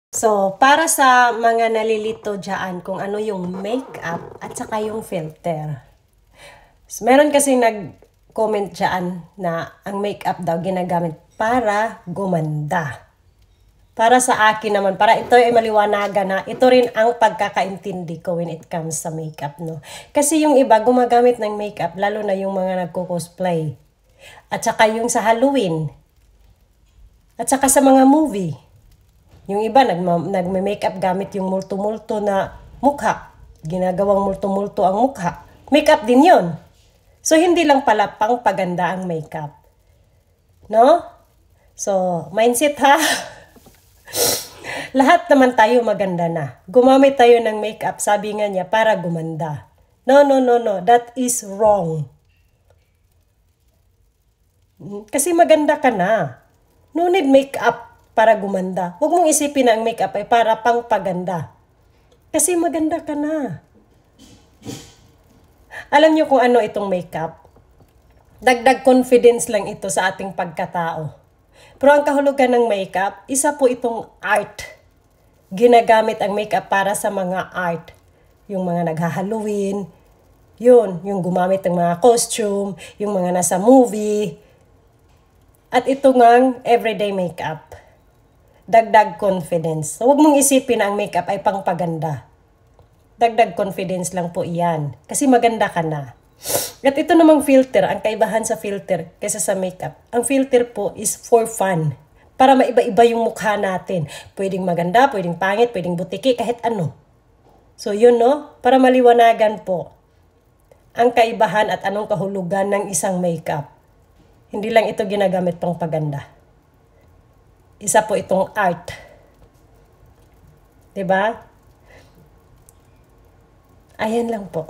So, para sa mga nalilito dyan kung ano yung makeup at saka yung filter. Meron kasi nag-comment dyan na ang makeup daw ginagamit para gumanda. Para sa akin naman, para ito ay maliwanagan na ito rin ang pagkakaintindi ko when it comes sa makeup, no? Kasi yung iba gumagamit ng makeup, lalo na yung mga nagko-cosplay. At saka yung sa Halloween. At saka sa mga movie. Yung iba, nagme-makeup gamit yung multo-multo na mukha. Ginagawang multo-multo ang mukha. Makeup din yon. So, hindi lang pala pang paganda ang makeup. No? So, mindset ha? Lahat naman tayo maganda na. Gumamit tayo ng makeup, sabi nga niya, para gumanda. No, no, no, no. That is wrong. Kasi maganda ka na. No need makeup para gumanda. Huwag mong isipin na ang makeup ay para pang paganda. Kasi maganda ka na. Alam niyo kung ano itong makeup? Dagdag confidence lang ito sa ating pagkatao. Pero ang kahulugan ng makeup, isa po itong art. Ginagamit ang makeup para sa mga art. Yung mga nagha-Halloween, yun, yung gumamit ng mga costume, yung mga nasa movie. At ito ngang everyday makeup. Dagdag confidence. So, huwag mong isipin na ang makeup ay pangpaganda. Dagdag confidence lang po iyan. Kasi maganda ka na. At ito namang filter, ang kaibahan sa filter kaysa sa makeup. Ang filter po is for fun. Para maiba-iba yung mukha natin. Pwedeng maganda, pwedeng pangit, pwedeng butiki, kahit ano. So yun no, para maliwanagan po ang kaibahan at anong kahulugan ng isang makeup. Hindi lang ito ginagamit pang paganda. Isa po itong art. 'Di ba? Ayan lang po.